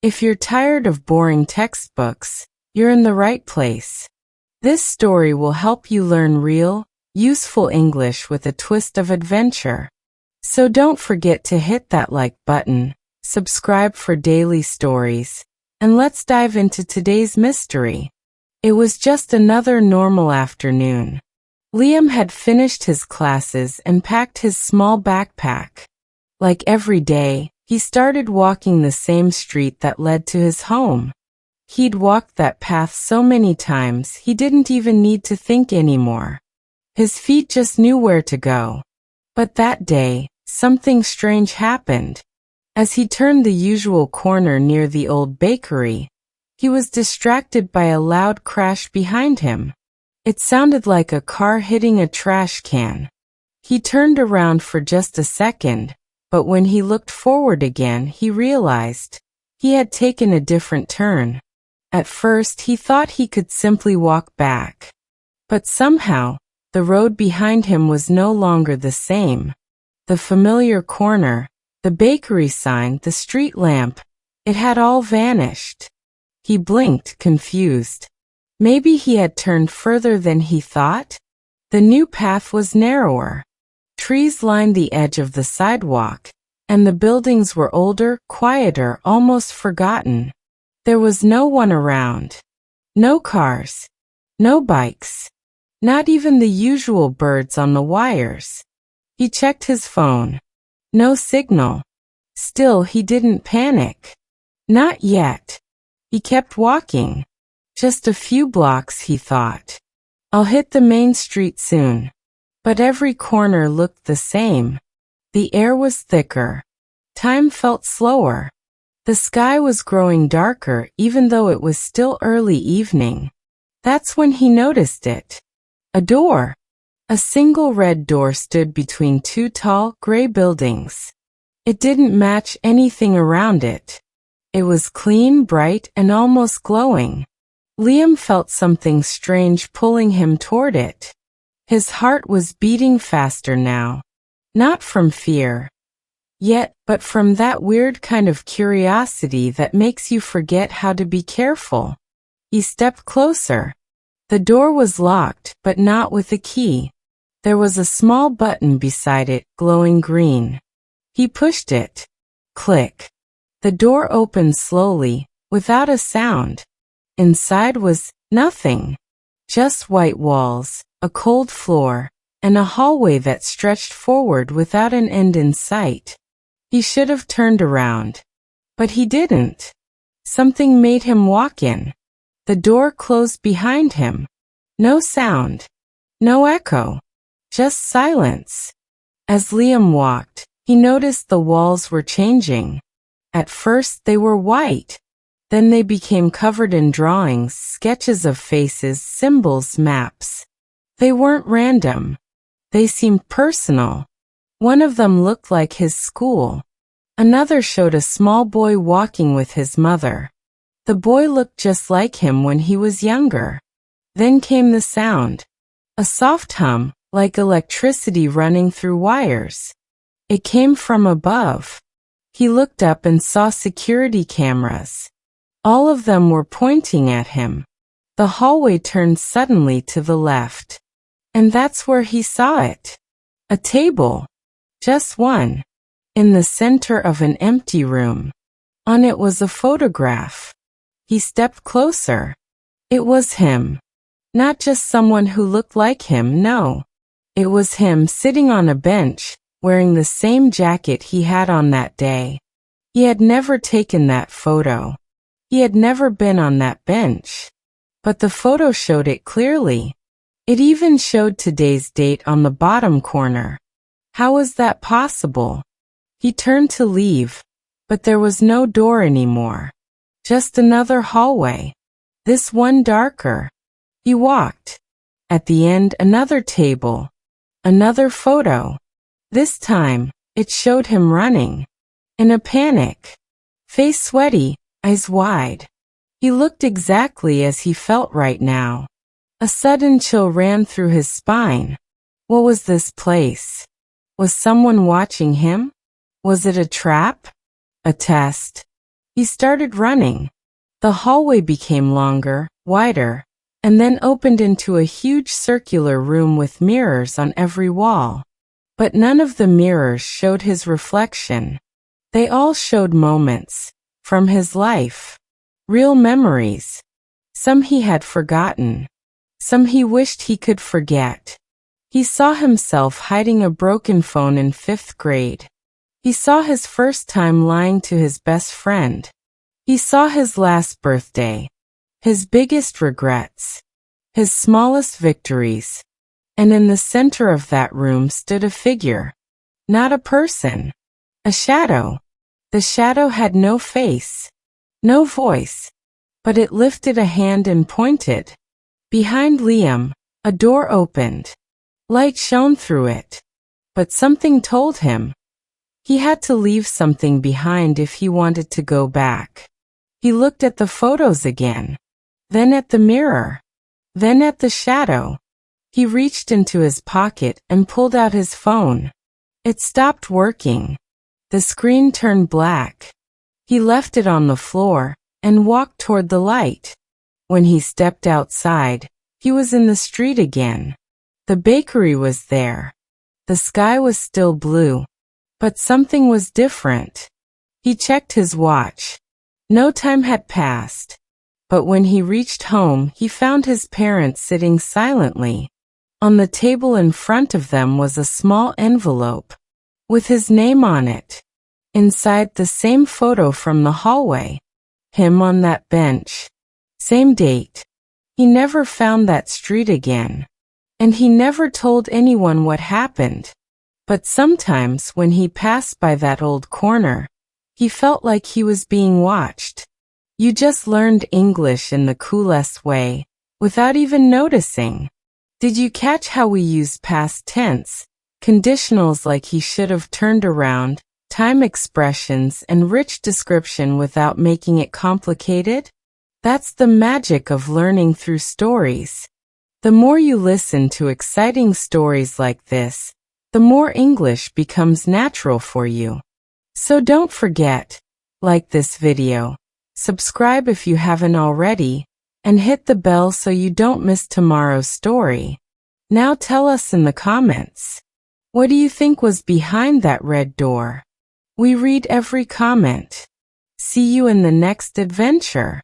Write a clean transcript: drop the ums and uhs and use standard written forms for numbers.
If you're tired of boring textbooks, you're in the right place. This story will help you learn real, useful English with a twist of adventure. So don't forget to hit that like button, subscribe for daily stories, and let's dive into today's mystery. It was just another normal afternoon. Liam had finished his classes and packed his small backpack. Like every day, he started walking the same street that led to his home. He'd walked that path so many times he didn't even need to think anymore. His feet just knew where to go. But that day, something strange happened. As he turned the usual corner near the old bakery, he was distracted by a loud crash behind him. It sounded like a car hitting a trash can. He turned around for just a second, but when he looked forward again, he realized he had taken a different turn. At first, he thought he could simply walk back. But somehow, the road behind him was no longer the same. The familiar corner, the bakery sign, the street lamp, it had all vanished. He blinked, confused. Maybe he had turned further than he thought? The new path was narrower. Trees lined the edge of the sidewalk, and the buildings were older, quieter, almost forgotten. There was no one around. No cars. No bikes. Not even the usual birds on the wires. He checked his phone. No signal. Still, he didn't panic. Not yet. He kept walking. Just a few blocks, he thought. I'll hit the main street soon. But every corner looked the same. The air was thicker. Time felt slower. The sky was growing darker even though it was still early evening. That's when he noticed it. A door. A single red door stood between two tall, gray buildings. It didn't match anything around it. It was clean, bright, and almost glowing. Liam felt something strange pulling him toward it. His heart was beating faster now. Not from fear, yet, but from that weird kind of curiosity that makes you forget how to be careful. He stepped closer. The door was locked, but not with a key. There was a small button beside it, glowing green. He pushed it. Click. The door opened slowly, without a sound. Inside was nothing. Just white walls, a cold floor, and a hallway that stretched forward without an end in sight. He should have turned around. But he didn't. Something made him walk in. The door closed behind him. No sound. No echo. Just silence. As Liam walked, he noticed the walls were changing. At first they were white. Then they became covered in drawings, sketches of faces, symbols, maps. They weren't random. They seemed personal. One of them looked like his school. Another showed a small boy walking with his mother. The boy looked just like him when he was younger. Then came the sound. A soft hum, like electricity running through wires. It came from above. He looked up and saw security cameras. All of them were pointing at him. The hallway turned suddenly to the left. And that's where he saw it. A table. Just one. In the center of an empty room. On it was a photograph. He stepped closer. It was him. Not just someone who looked like him, no. It was him sitting on a bench, wearing the same jacket he had on that day. He had never taken that photo. He had never been on that bench. But the photo showed it clearly. It even showed today's date on the bottom corner. How was that possible? He turned to leave, but there was no door anymore. Just another hallway. This one darker. He walked. At the end, another table. Another photo. This time, it showed him running. In a panic. Face sweaty, eyes wide. He looked exactly as he felt right now. A sudden chill ran through his spine. What was this place? Was someone watching him? Was it a trap? A test? He started running. The hallway became longer, wider, and then opened into a huge circular room with mirrors on every wall. But none of the mirrors showed his reflection. They all showed moments from his life. Real memories. Some he had forgotten. Some he wished he could forget. He saw himself hiding a broken phone in 5th grade. He saw his first time lying to his best friend. He saw his last birthday, his biggest regrets, his smallest victories. And in the center of that room stood a figure. Not a person. A shadow. The shadow had no face, no voice, but it lifted a hand and pointed. Behind Liam, a door opened. Light shone through it. But something told him he had to leave something behind if he wanted to go back. He looked at the photos again, then at the mirror, then at the shadow. He reached into his pocket and pulled out his phone. It stopped working. The screen turned black. He left it on the floor and walked toward the light. When he stepped outside, he was in the street again. The bakery was there. The sky was still blue. But something was different. He checked his watch. No time had passed. But when he reached home, he found his parents sitting silently. On the table in front of them was a small envelope with his name on it. Inside, the same photo from the hallway. Him on that bench. Same date. He never found that street again. And he never told anyone what happened. But sometimes when he passed by that old corner, he felt like he was being watched. You just learned English in the coolest way, without even noticing. Did you catch how we used past tense, conditionals like he should have turned around, time expressions and rich description without making it complicated? That's the magic of learning through stories. The more you listen to exciting stories like this, the more English becomes natural for you. So don't forget, like this video, subscribe if you haven't already, and hit the bell so you don't miss tomorrow's story. Now tell us in the comments, what do you think was behind that red door? We read every comment. See you in the next adventure.